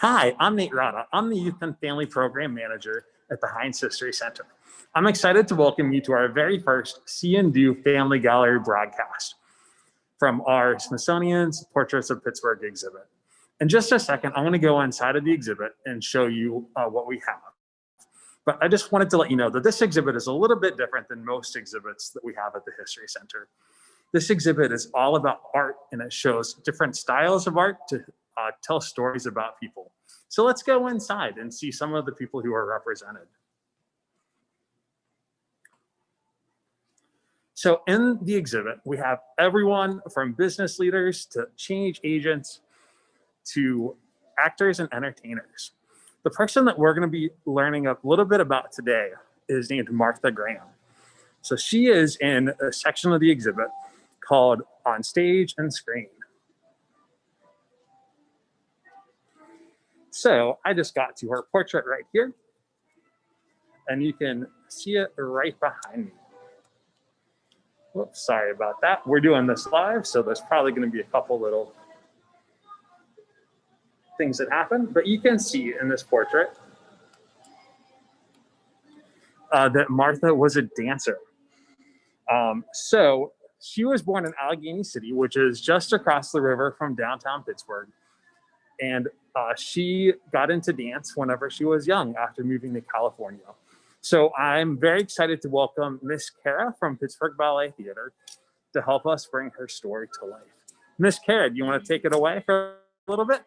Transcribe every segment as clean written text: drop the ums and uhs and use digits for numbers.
Hi, I'm Nate Rada. I'm the Youth and Family Program Manager at the Heinz History Center. I'm excited to welcome you to our very first See and Do Family Gallery broadcast from our Smithsonian's Portraits of Pittsburgh exhibit. In just a second, I'm going to go inside of the exhibit and show you what we have. But I just wanted to let you know that this exhibit is a little bit different than most exhibits that we have at the History Center. This exhibit is all about art, and it shows different styles of art to tell stories about people. So let's go inside and see some of the people who are represented. So in the exhibit, we have everyone from business leaders to change agents to actors and entertainers. The person that we're going to be learning a little bit about today is named Martha Graham. So she is in a section of the exhibit called On Stage and Screen. So I just got to her portrait right here, and you can see it right behind me. Whoops, sorry about that. We're doing this live, so there's probably going to be a couple little things that happen, but you can see in this portrait that Martha was a dancer. So she was born in Allegheny City, which is just across the river from downtown Pittsburgh. And she got into dance whenever she was young after moving to California. So I'm very excited to welcome Miss Kara from Pittsburgh Ballet Theater to help us bring her story to life. Miss Kara, do you want to take it away for a little bit?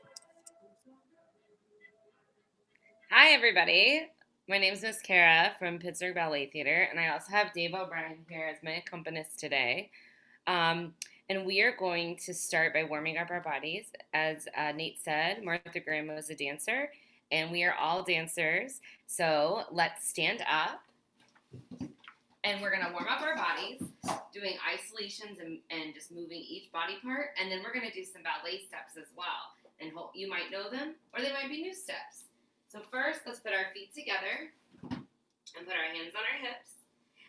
Hi, everybody. My name is Miss Kara from Pittsburgh Ballet Theater, and I also have Dave O'Brien here as my accompanist today. And we are going to start by warming up our bodies. As Nate said, Martha Graham was a dancer, and we are all dancers. So let's stand up, and we're going to warm up our bodies, doing isolations and just moving each body part. And then we're going to do some ballet steps as well. And you might know them, or they might be new steps. So first, let's put our feet together and put our hands on our hips.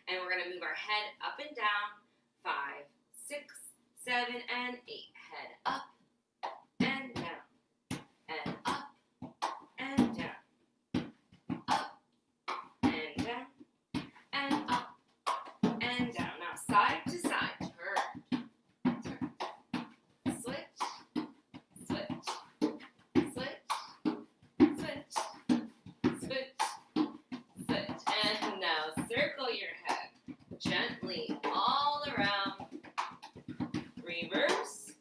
And we're going to move our head up and down, 5, 6, 7, and 8. Head up and down, and up and down, up and down, and up and down. Now side to side, turn, switch, switch, switch, switch, switch, and now circle your head gently all around. Reverse.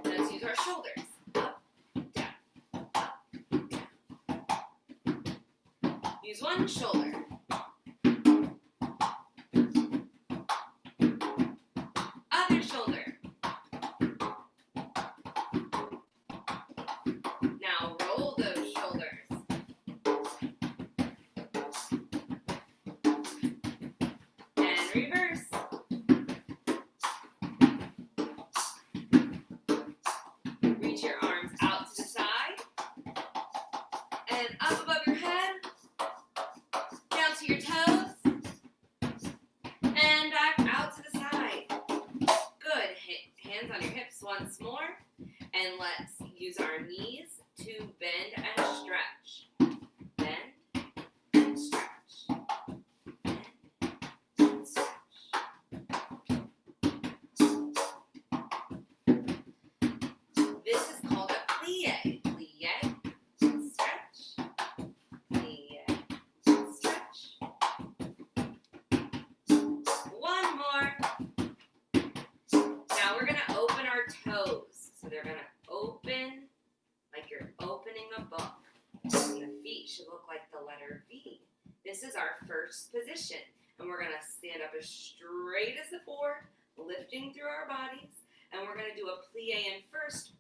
Let's use our shoulders. Up, down, up, down. Use one shoulder. Other shoulder. Now roll those shoulders. Reverse. Reach your arms out to the side and up above your head, down to your toes, and back out to the side. Good. Hands on your hips once more, and let's use our knees to bend and stretch. Bend and stretch. This is our first position, and we're going to stand up as straight as the board, lifting through our bodies, and we're going to do a plie in first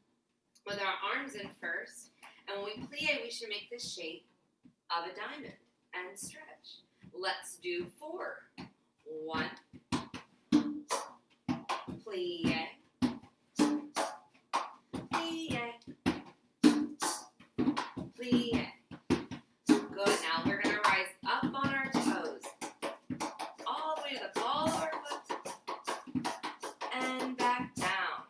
with our arms in first, and when we plie, we should make the shape of a diamond and stretch. Let's do 4. 1, plie, plie, plie. Good. Now we're going to rise up on our toes, all the way to the ball of our foot, and back down.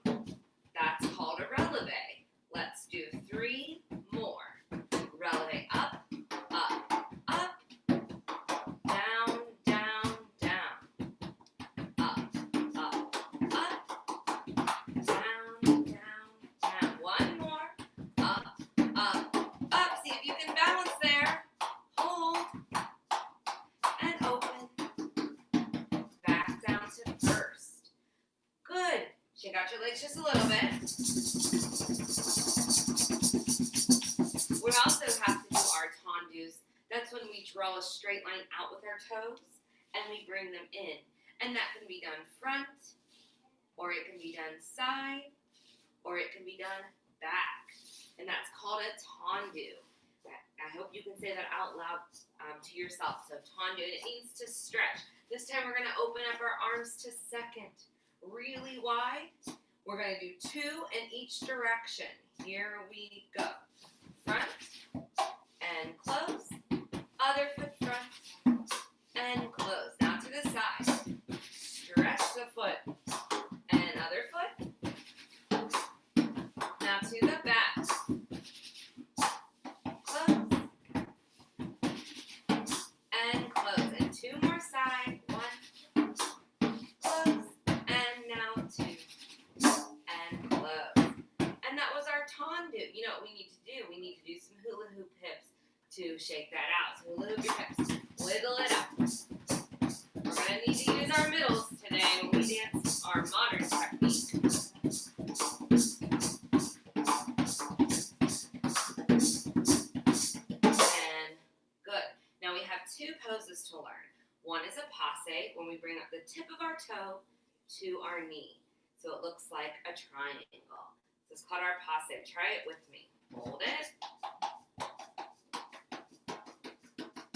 3 more. Releve up, up, up, down, down, down, up, up, up, down, down, down. 1 more, up, up, up. See if you can balance there. Hold, and open. Back down to first. Good. Shake out your legs just a little bit. We also have to do our tendus. That's when we draw a straight line out with our toes and we bring them in. And that can be done front, or it can be done side, or it can be done back. And that's called a tendu. I hope you can say that out loud to yourself. So tendu, and it means to stretch. This time we're going to open up our arms to second. Really wide. We're going to do 2 in each direction. Here we go. Front and close. Other foot front and close. Now to the side. Stretch the foot. And other foot. Now to the back. Close. And close. And 2 more side. 1. Close. And now 2. And close. And that was our tendu. You know what we need to do? We need to do some hula hoop hips to shake that out. So hula hoop your hips. Wiggle it up. We're going to need to use our middles today when we dance our modern technique. And good. Now we have 2 poses to learn. One is a passe, when we bring up the tip of our toe to our knee. So it looks like a triangle. So it's called our passe. Try it with me. Hold it.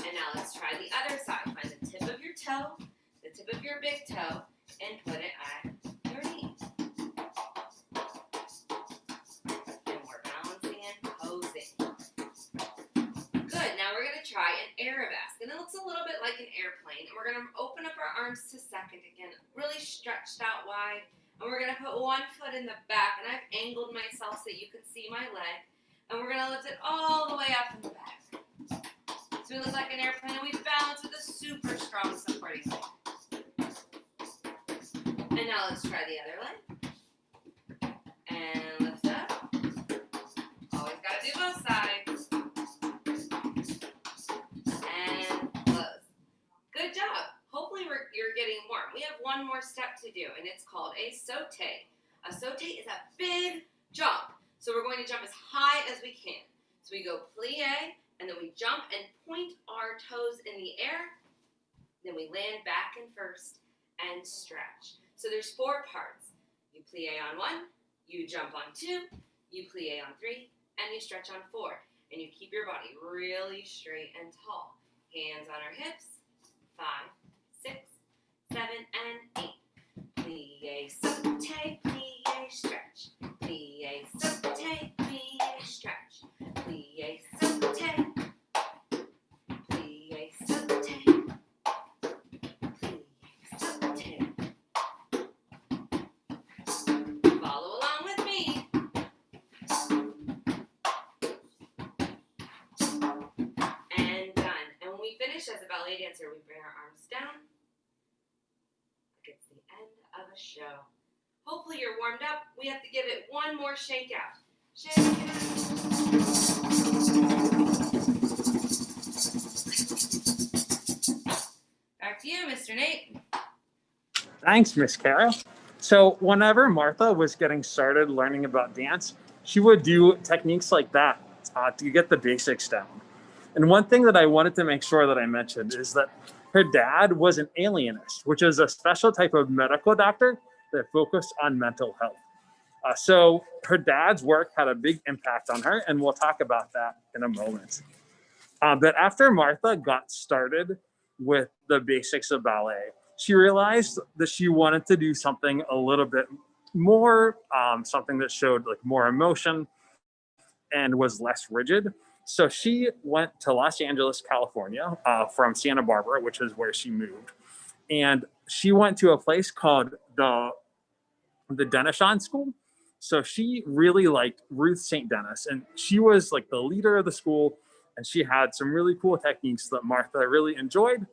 And now let's try the other side. Find the tip of your toe, the tip of your big toe, and put it at your knee. And we're balancing and posing. Good. Now we're going to try an arabesque. And it looks a little bit like an airplane. And we're going to open up our arms to second again, really stretched out wide. And we're going to put 1 foot in the back. And I've angled myself so you can see my leg. And we're going to lift it all the way up in the back. So we look like an airplane, and we balance with a super strong supporting leg. And now let's try the other leg. And lift up. Always got to do both sides. And close. Good job. Hopefully you're getting warm. We have 1 more step to do, and it's called a saute. A saute is a big jump. So we're going to jump as high as we can. So we go plie, and then we jump and point our toes in the air. Then we land back in first and stretch. So there's 4 parts. You plie on 1, you jump on 2, you plie on 3, and you stretch on 4. And you keep your body really straight and tall. Hands on our hips. 5, 6, 7, and 8. Plie, saute, plie, stretch. Plie, saute, plie, stretch. Plie, saute. Plie, saute. Plie, saute. Follow along with me. And done. And when we finish as a ballet dancer, we bring our arms down. Like it's the end of a show. Hopefully you're warmed up. We have to give it 1 more shake out. Shake it out. Back to you, Mr. Nate. Thanks, Miss Kara. So whenever Martha was getting started learning about dance, she would do techniques like that to get the basics down. And one thing that I wanted to make sure that I mentioned is that her dad was an alienist, which is a special type of medical doctor that focused on mental health. So her dad's work had a big impact on her, and we'll talk about that in a moment. But after Martha got started with the basics of ballet, she realized that she wanted to do something a little bit more, something that showed like more emotion and was less rigid. So she went to Los Angeles, California, from Santa Barbara, which is where she moved. And she went to a place called the Denishan School. So she really liked Ruth St. Denis, and she was like the leader of the school, and she had some really cool techniques that Martha really enjoyed.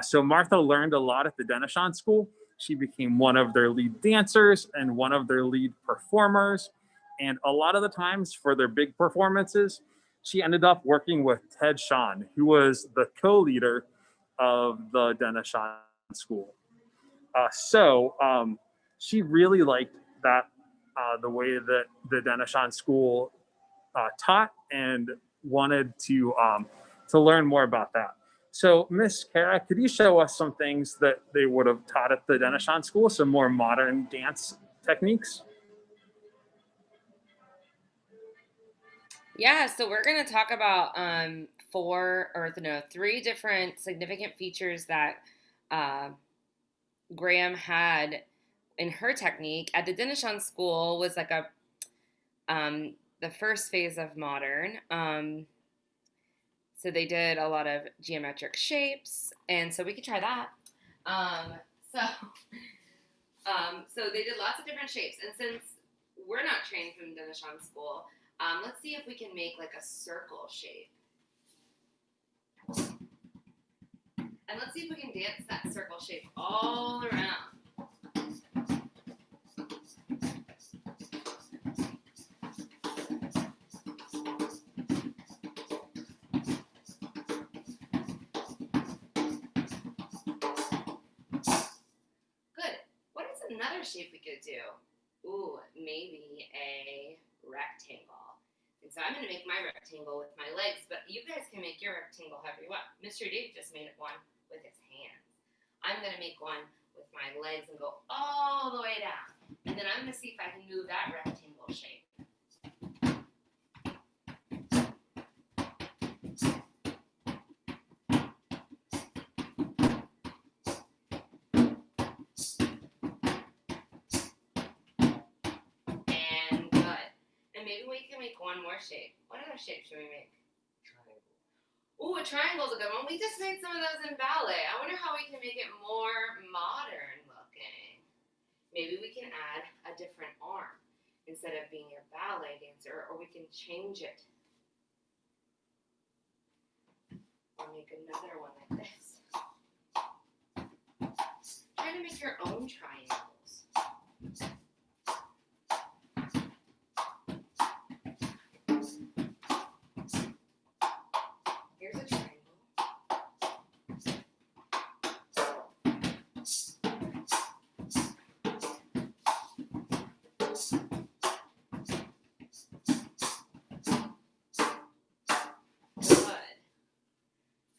So Martha learned a lot at the Denishon School. She became one of their lead dancers and one of their lead performers. And a lot of the times for their big performances, she ended up working with Ted Shawn, who was the co-leader of the Denishon School. She really liked that the way that the Denishon School taught and wanted to learn more about that. So, Miss Kara, could you show us some things that they would have taught at the Denishon School, some more modern dance techniques? Yeah, so we're going to talk about three different significant features that Graham had in her technique. At the Denishon School was like the first phase of modern. So they did a lot of geometric shapes, and so we could try that. So they did lots of different shapes, and since we're not trained from Denishon School, let's see if we can make like a circle shape. And let's see if we can dance that circle shape all around. Good. What is another shape we could do? Ooh, maybe a rectangle. And so I'm going to make my rectangle with my legs, but you guys can make your rectangle however you want. Mr. Dave just made one with his hands. I'm going to make one with my legs and go all the way down. And then I'm going to see if I can move that rectangle shape. Maybe we can make one more shape. What other shape should we make? Triangle. Ooh, a triangle is a good one. We just made some of those in ballet. I wonder how we can make it more modern looking. Maybe we can add a different arm instead of being your ballet dancer, or we can change it. Or make another one like this. Try to make your own triangles. Here's a triangle.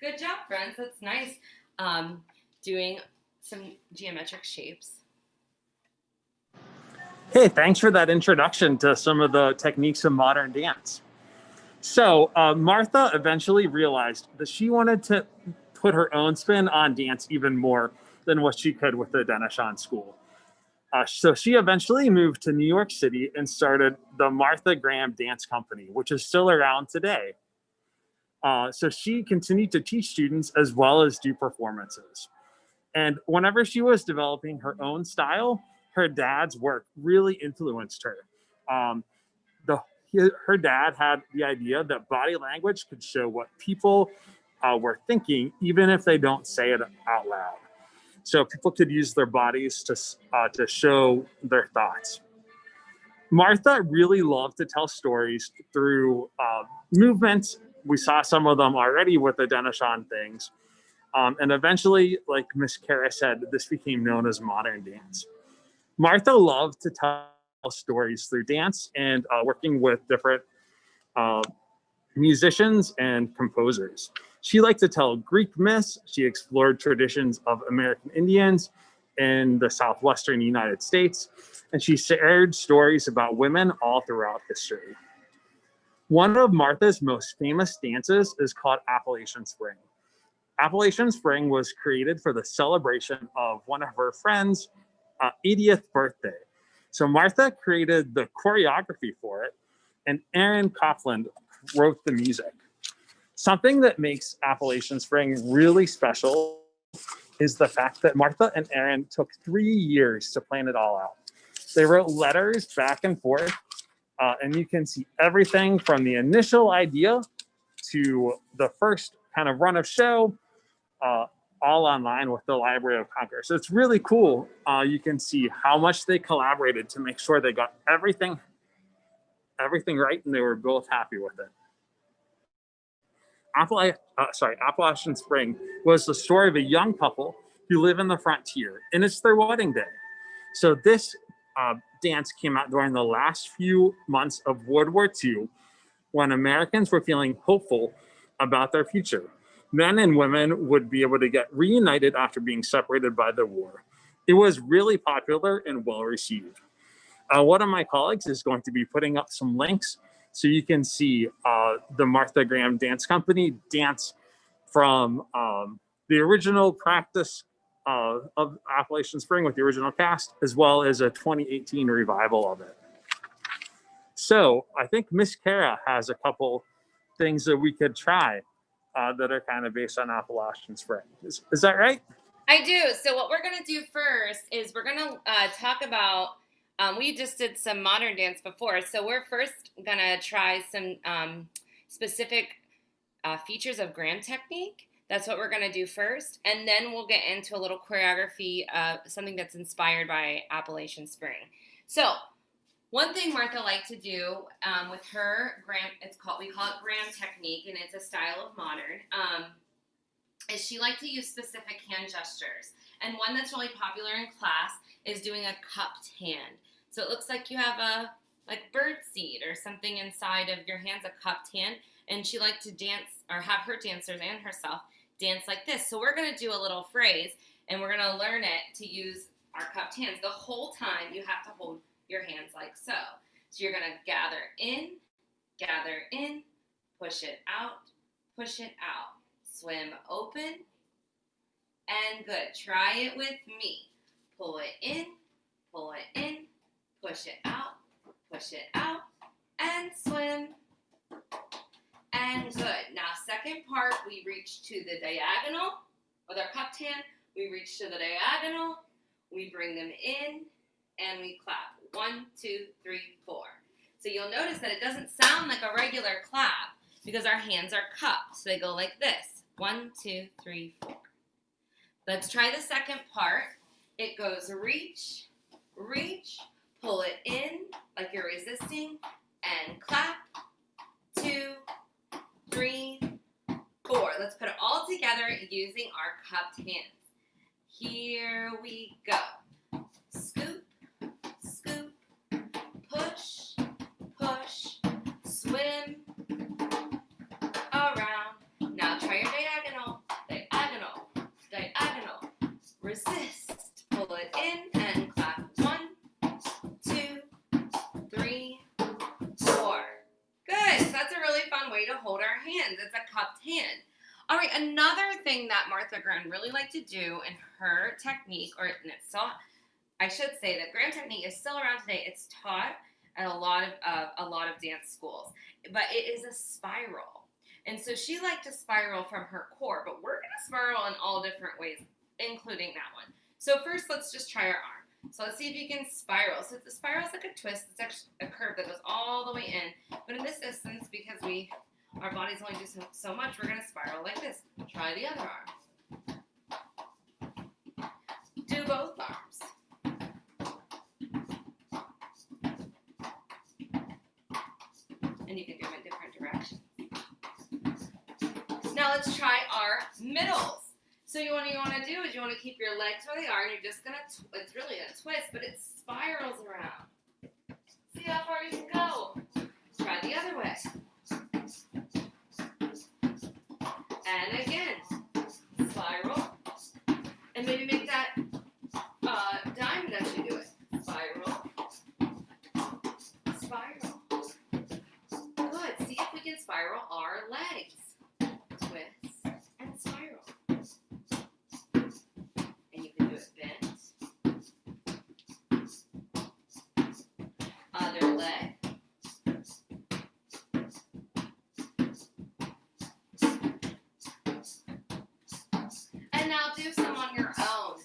Good job, friends. That's nice. Doing some geometric shapes. Hey, thanks for that introduction to some of the techniques of modern dance. So Martha eventually realized that she wanted to put her own spin on dance even more than what she could with the Denishon School. So she eventually moved to New York City and started the Martha Graham Dance Company, which is still around today. So she continued to teach students as well as do performances. And whenever she was developing her own style, her dad's work really influenced her. Her dad had the idea that body language could show what people were thinking, even if they don't say it out loud. So people could use their bodies to show their thoughts. Martha really loved to tell stories through movements. We saw some of them already with the Denishon things. And eventually, like Miss Kara said, this became known as modern dance. Martha loved to tell stories through dance and working with different musicians and composers. She liked to tell Greek myths. She explored traditions of American Indians in the southwestern United States, and she shared stories about women all throughout history. One of Martha's most famous dances is called Appalachian Spring. Appalachian Spring was created for the celebration of one of her friends' 80th birthday. So Martha created the choreography for it, and Aaron Copland wrote the music. Something that makes Appalachian Spring really special is the fact that Martha and Aaron took 3 years to plan it all out. They wrote letters back and forth, and you can see everything from the initial idea to the first kind of run of show, all online with the Library of Congress. So it's really cool. You can see how much they collaborated to make sure they got everything right, and they were both happy with it. Appalachian Spring was the story of a young couple who live in the frontier, and it's their wedding day. So this dance came out during the last few months of World War II, when Americans were feeling hopeful about their future. Men and women would be able to get reunited after being separated by the war. It was really popular and well received. One of my colleagues is going to be putting up some links so you can see the Martha Graham Dance Company dance from the original practice of Appalachian Spring with the original cast, as well as a 2018 revival of it. So I think Miss Kara has a couple things that we could try that are kind of based on Appalachian Spring. Is that right? I do. So what we're going to do first is we're going to talk about, we just did some modern dance before. So we're first going to try some specific features of Graham technique. That's what we're going to do first. And then we'll get into a little choreography of something that's inspired by Appalachian Spring. So one thing Martha liked to do with her Graham, we call it Graham technique, and it's a style of modern, is she liked to use specific hand gestures. And one that's really popular in class is doing a cupped hand. So it looks like you have a bird seed or something inside of your hands, a cupped hand. And she liked to dance, or have her dancers and herself dance like this. So we're going to do a little phrase, and we're going to learn it to use our cupped hands. The whole time you have to hold your hands like so. So you're going to gather in, push it out, swim open, and good. Try it with me. Pull it in, push it out, and swim. And good. Now, second part, we reach to the diagonal. With our cupped hand, we reach to the diagonal, we bring them in, and we clap. 1, 2, 3, 4. So you'll notice that it doesn't sound like a regular clap because our hands are cupped. So they go like this. 1, 2, 3, 4. Let's try the second part. It goes reach, pull it in like you're resisting, and clap. 2, 3, 4. Let's put it all together using our cupped hands. Here we go. Scoop, push, swim around. Now try your diagonal, resist, pull it in, and clap. 1, 2, 3, 4. Good. So that's a really fun way to hold our hands. It's a cupped hand. All right, another thing that Martha Graham really liked to do in her technique, I should say that Graham technique is still around today. It's taught at a lot of dance schools, but it is a spiral. And so she liked to spiral from her core, but we're going to spiral in all different ways, including that one. So first, let's just try our arm. So let's see if you can spiral. So the spiral is like a twist. It's actually a curve that goes all the way in. But in this instance, because our bodies only do so much, we're going to spiral like this. Try the other arm. Do both arms. And you can do them in different directions. Now let's try our middles. So what you want to do is you want to keep your legs where they are, and you're just going to, it's really a twist, but it spirals around. See how far you can go. Try the other way. And again, spiral. And maybe make that diamond as you do it. Spiral. Good. See if we can spiral our legs. Twist and spiral. And you can do it bent. Other leg. And now do some on your own.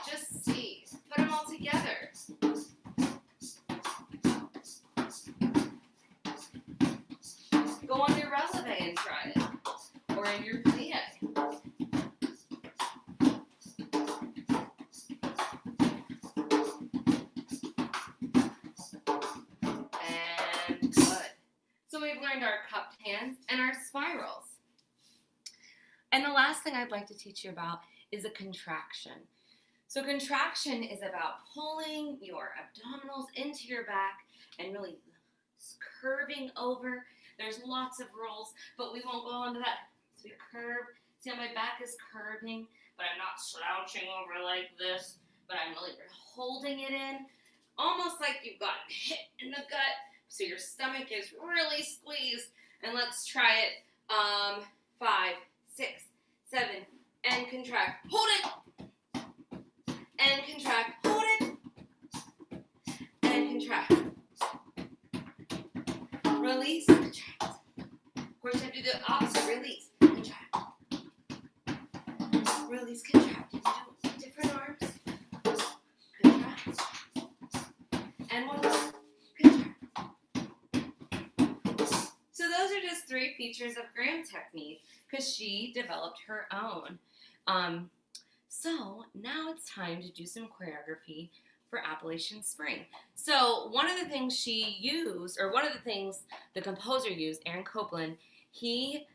Just see. Put them all together. can try it. Or in your plie. And good. So we've learned our cupped hands and our spirals. And the last thing I'd like to teach you about is a contraction. So contraction is about pulling your abdominals into your back and really curving over. There's lots of rolls, but we won't go into that. So we curve. See how my back is curving, but I'm not slouching over like this, but I'm really holding it in, almost like you've gotten hit in the gut. So your stomach is really squeezed. And let's try it. 5, 6, 7, and contract. Hold it. And contract. Hold it. And contract. Release. Contract. Of course, you have to do the opposite. Release. Contract. Release. Contract. You do different arms. Contract. And one more. Contract. So those are just 3 features of Graham technique, because she developed her own. So now it's time to do some choreography for Appalachian Spring. So one of the things she used, or one of the things the composer used, Aaron Copland, he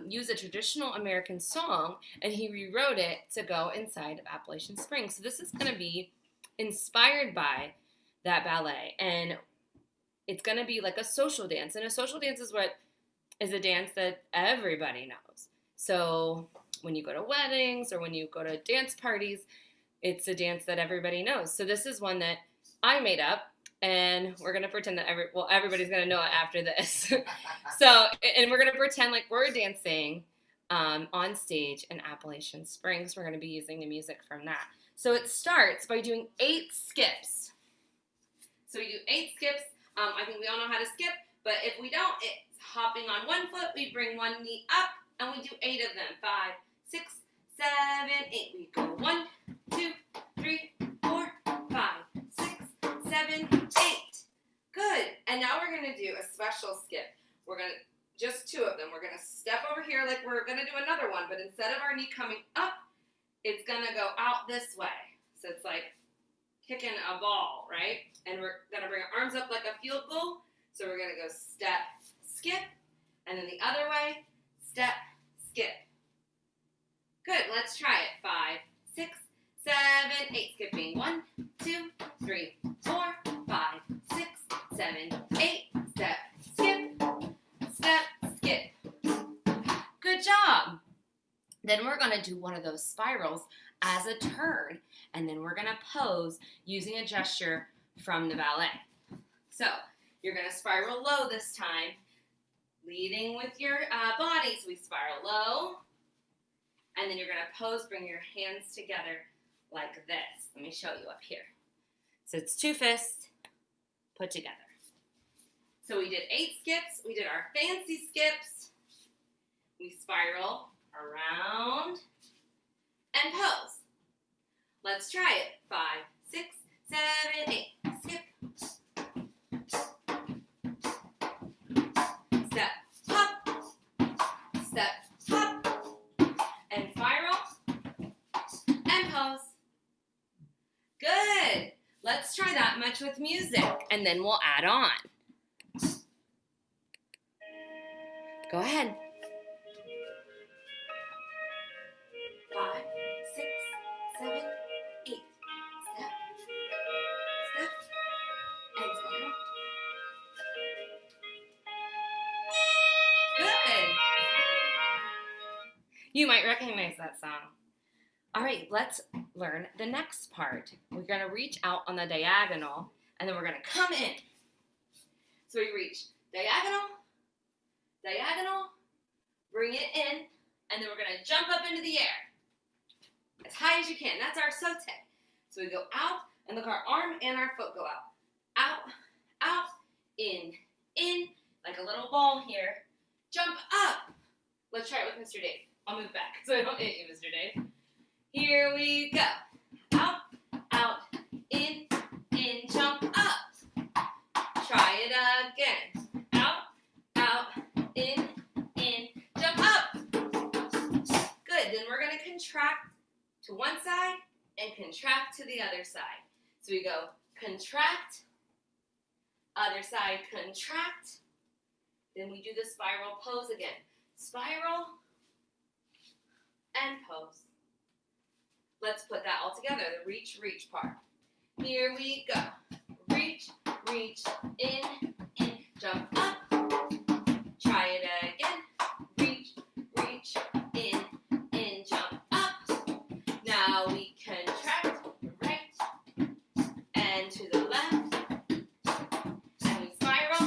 used a traditional American song and he rewrote it to go inside of Appalachian Spring. So this is going to be inspired by that ballet, and it's going to be like a social dance. And a social dance is a dance that everybody knows. So when you go to weddings or when you go to dance parties, it's a dance that everybody knows. So this is one that I made up, and we're going to pretend that everybody's going to know it after this. And we're going to pretend like we're dancing on stage in Appalachian Springs. We're going to be using the music from that. So it starts by doing 8 skips. So we do 8 skips. I think we all know how to skip, but if we don't, it's hopping on one foot. We bring one knee up, and we do 8 of them. 5, 6, 7, 8. We go 1, 2, 3, 4, 5, 6, 7, 8. Good. And now we're going to do a special skip. We're going to, just 2 of them. We're going to step over here like we're going to do another one, but instead of our knee coming up, it's going to go out this way. So it's like kicking a ball, right? And we're going to bring our arms up like a field goal. So we're going to go step, skip, and then the other way, step, skip. Good, let's try it. 5, 6, 7, 8. Skipping. 1, 2, 3, 4, 5, 6, 7, 8. Step, skip, step, skip. Good job. Then we're going to do one of those spirals as a turn, and then we're going to pose using a gesture from the ballet. So you're going to spiral low this time, leading with your body. So we spiral low, and then you're going to pose, bring your hands together like this. Let me show you up here. So it's 2 fists put together. So we did 8 skips. We did our fancy skips. We spiral around and pose. Let's try it. 5, 6, 7, 8. Skip. Step, hop. Step, hop. And spiral. And pose. Good. Let's try that much with music, and then we'll add on. Go ahead. 5, 6, 7, 8. Step, step, and spiral. Good. You might recognize that song. All right, let's learn the next part. We're going to reach out on the diagonal, and then we're going to come in. So we reach diagonal, diagonal, bring it in, and then we're going to jump up into the air as high as you can. That's our saute. So we go out, and look, our arm and our foot go out. Out, out, in, like a little ball here. Jump up. Let's try it with Mr. Dave. I'll move back so I don't hit you, Mr. Dave. Here we go. Out, out, in, jump up. Try it again. Out, out, in, to one side and contract to the other side. So we go contract, other side, contract. Then we do the spiral pose again. Spiral and pose. Let's put that all together, the reach, reach part. Here we go. Reach, reach, in, jump up. Try it again. Reach, reach, in, jump up. Now we contract right and to the left. And we spiral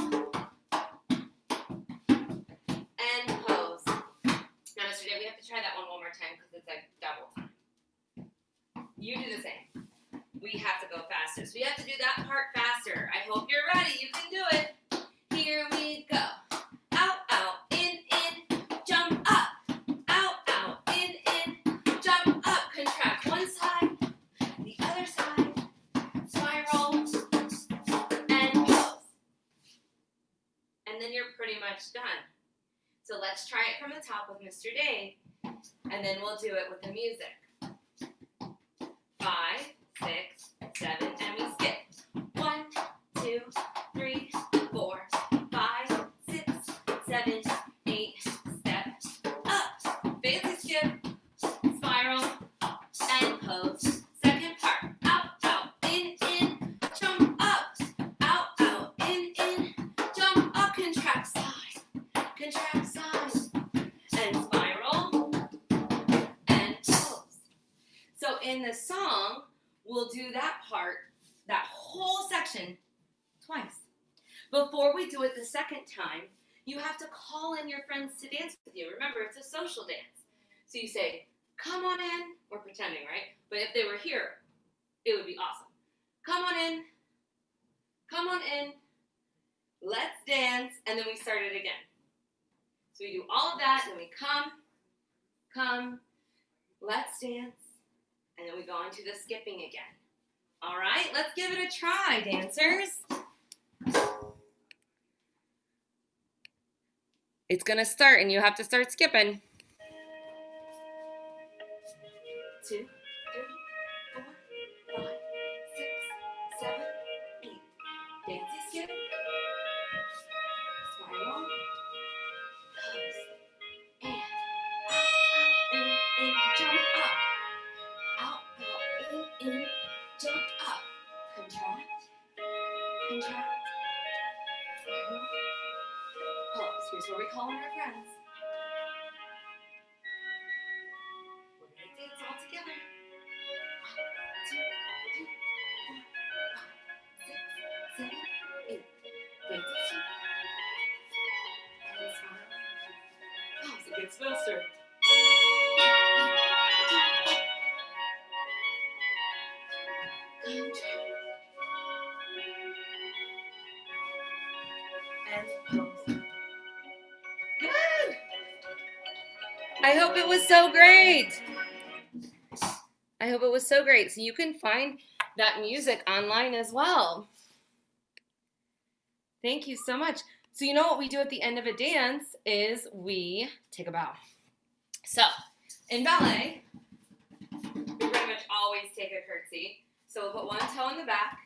and pose. Now, Mr. Day, we have to try that one more time because it's like double time. You do the same. We have to go faster. So we have to do that part faster. I hope you're ready. You can do it. Here we go. Out, out, in, jump up. Out, out, in, jump up. Contract one side, the other side. Spiral and pose. And then you're pretty much done. So let's try it from the top with Mr. Day. And then we'll do it with the music. 5, 6, 7, and we skip. 1, 2, 3, 4, 5, 6, 7, 8. Step up. Fancy skip. Spiral and pose. Second part. Out, out, in, jump up. Out, out, in, jump up. Contract side. Contract side. And spiral and pose. So in the song, we'll do that part, that whole section, twice. Before we do it the second time, you have to call in your friends to dance with you. Remember, it's a social dance. So you say, come on in. We're pretending, right? But if they were here, it would be awesome. Come on in. Come on in. Let's dance. And then we start it again. So we do all of that, and then we come, let's dance. And then we go into the skipping again. All right, let's give it a try, dancers. It's gonna start and you have to start skipping. 2, 3, 4, 5, 6, 7, 8. Dancey skip. Spiral. Pose. And out, out, in, jump up. Out, in, jump up. Contract, contract, spiral, pose. Here's where we call in our friends. We're going to dance all together. 1, 2, 3, 4, 5, 6, 7, 8. Dance it too. And spiral. Pose. It gets faster. Good. I hope it was so great. I hope it was so great. So you can find that music online as well. Thank you so much. So you know what we do at the end of a dance is we take a bow. So in ballet, we pretty much always take a curtsy. So we'll put one toe in the back.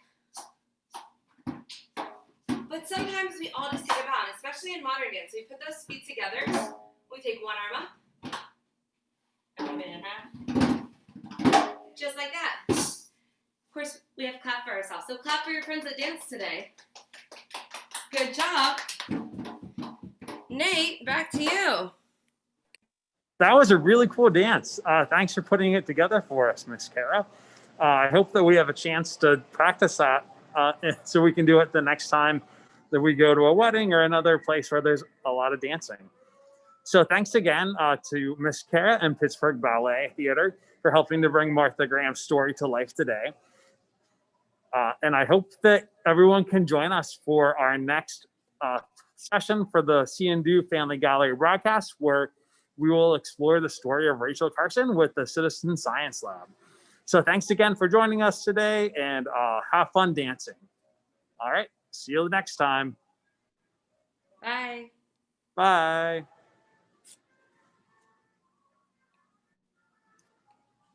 But sometimes we all just take a bow, and especially in modern dance. We put those feet together. We take one arm up. And move it in half. Just like that. Of course, we have to clap for ourselves. So clap for your friends that danced today. Good job. Nate, back to you. That was a really cool dance. Thanks for putting it together for us, Miss Kara. I hope that we have a chance to practice that so we can do it the next time that we go to a wedding or another place where there's a lot of dancing. So thanks again to Miss Kara and Pittsburgh Ballet Theater for helping to bring Martha Graham's story to life today. And I hope that everyone can join us for our next session for the See and Do Family Gallery broadcast, where we will explore the story of Rachel Carson with the Citizen Science Lab. So thanks again for joining us today, and have fun dancing. All right, see you next time. Bye. Bye.